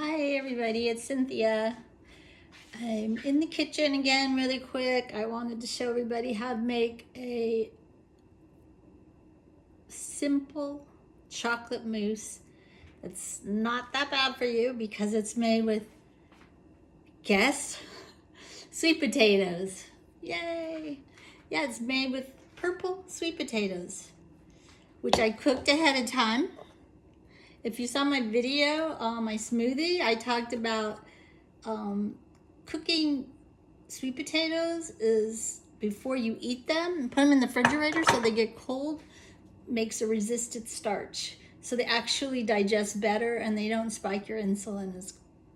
Hi everybody, it's Cynthia. I'm in the kitchen again really quick. I wanted to show everybody how to make a simple chocolate mousse. It's not that bad for you because it's made with, guess, sweet potatoes. Yay! Yeah, it's made with purple sweet potatoes, which I cooked ahead of time. If you saw my video on my smoothie, I talked about cooking sweet potatoes is before you eat them and put them in the refrigerator so they get cold, makes a resistant starch. So they actually digest better and they don't spike your insulin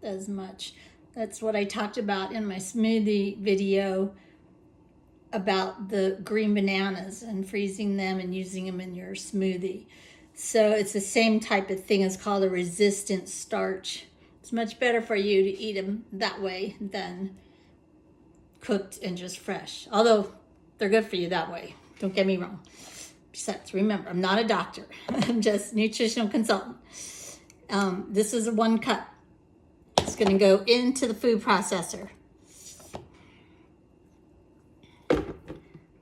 as much. That's what I talked about in my smoothie video about the green bananas and freezing them and using them in your smoothie. So it's the same type of thing. It's called a resistant starch. It's much better for you to eat them that way than cooked and just fresh. Although they're good for you that way. Don't get me wrong. Besides, remember, I'm not a doctor. I'm just a nutritional consultant. This is 1 cup. It's going to go into the food processor.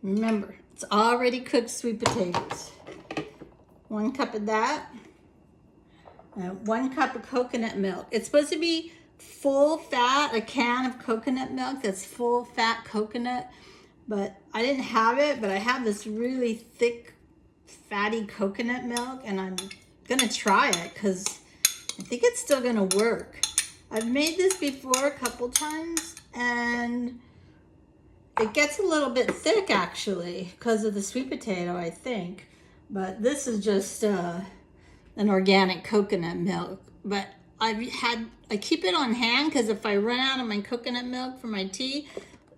Remember, it's already cooked sweet potatoes. 1 cup of that. 1 cup of coconut milk. It's supposed to be full fat, a can of coconut milk that's full fat coconut, but I didn't have it, but I have this really thick, fatty coconut milk, and I'm gonna try it because I think it's still gonna work. I've made this before a couple times, and it gets a little bit thick actually because of the sweet potato, I think. But this is just an organic coconut milk. But I keep it on hand because if I run out of my coconut milk for my tea,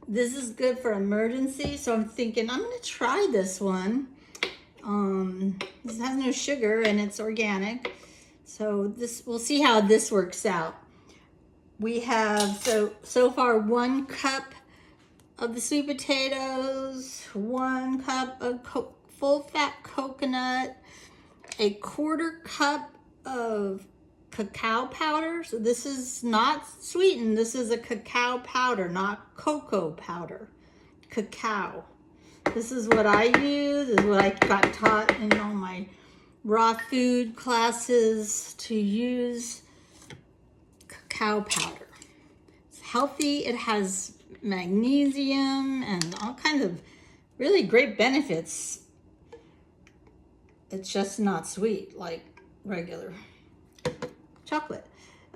this is good for emergency. So I'm thinking I'm gonna try this one. This has no sugar and it's organic. So we'll see how this works out. We have so far 1 cup of the sweet potatoes, 1 cup of full fat coconut, 1/4 cup of cacao powder. So this is not sweetened. This is a cacao powder, not cocoa powder. Cacao. This is what I use. This is what I got taught in all my raw food classes, to use cacao powder. It's healthy. It has magnesium and all kinds of really great benefits. It's just not sweet like regular chocolate.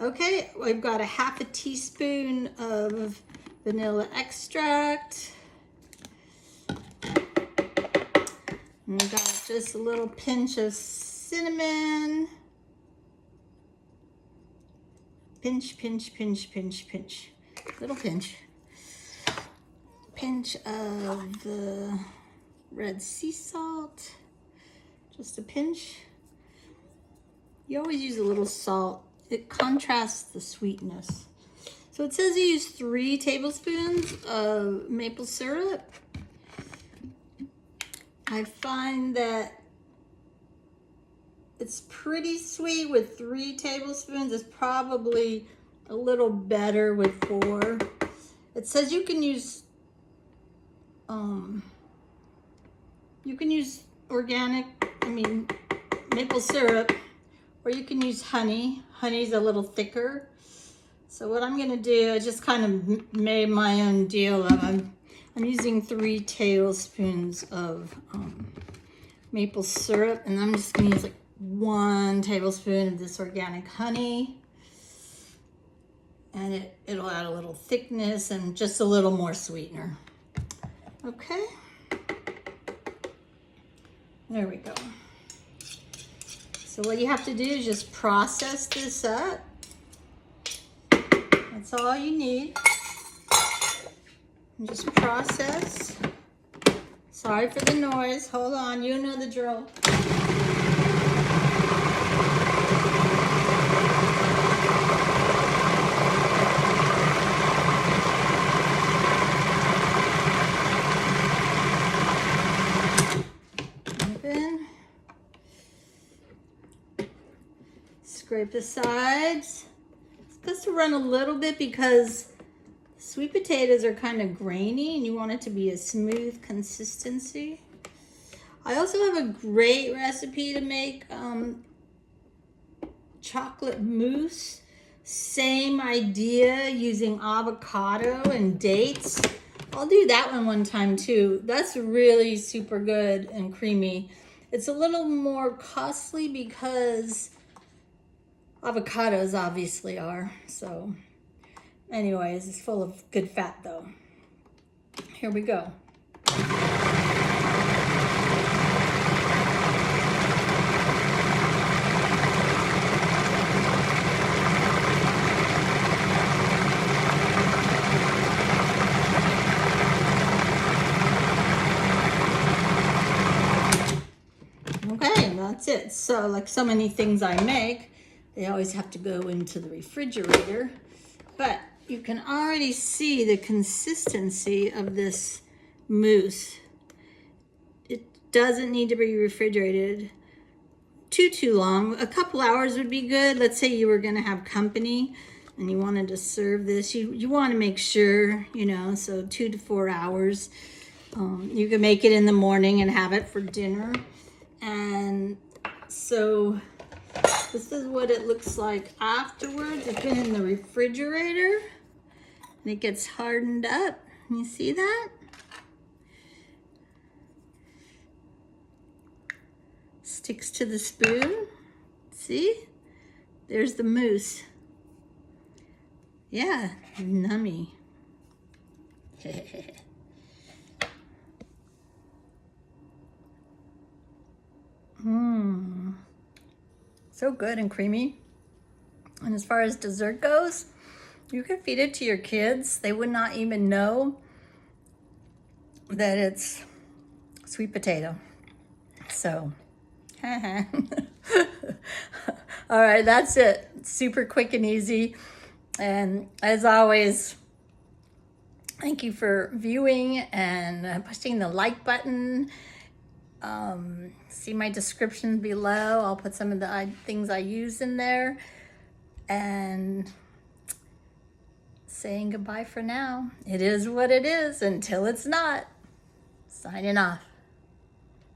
Okay, we've got 1/2 teaspoon of vanilla extract. And we got just a little pinch of cinnamon. Pinch, pinch, pinch, pinch, pinch. Little pinch. Pinch of the red sea salt. Just a pinch. You always use a little salt. It contrasts the sweetness. So it says you use 3 tablespoons of maple syrup. I find that it's pretty sweet with 3 tablespoons. It's probably a little better with 4. It says you can use organic, maple syrup, or you can use honey. Honey's a little thicker. So what I'm gonna do, I just kind of made my own deal of I'm using 3 tablespoons of maple syrup, and I'm just gonna use like 1 tablespoon of this organic honey, and it'll add a little thickness and just a little more sweetener. Okay, there we go. So what you have to do is just process this up. That's all you need. And just process. Sorry for the noise. Hold on, you know the drill. Scrape the sides. supposed to run a little bit because sweet potatoes are kind of grainy and you want it to be a smooth consistency. I also have a great recipe to make chocolate mousse. Same idea, using avocado and dates. I'll do that one time too. That's really super good and creamy. It's a little more costly because avocados obviously are. So anyways, it's full of good fat though. Here we go. Okay, that's it. So like so many things I make, they always have to go into the refrigerator. But you can already see the consistency of this mousse. It doesn't need to be refrigerated too long. A couple hours would be good. Let's say you were going to have company and you wanted to serve this. You want to make sure, you know, so 2 to 4 hours. You can make it in the morning and have it for dinner. And so this is what it looks like afterwards. It's been in the refrigerator and it gets hardened up. You see that? Sticks to the spoon. See? There's the mousse. Yeah, nummy. So good and creamy. And as far as dessert goes, you could feed it to your kids. They would not even know that it's sweet potato. So, all right, that's it. Super quick and easy. And as always, thank you for viewing and pushing the like button. See my description below. I'll put some of the things I use in there. And saying goodbye for now. It is what it is until it's not. Signing off.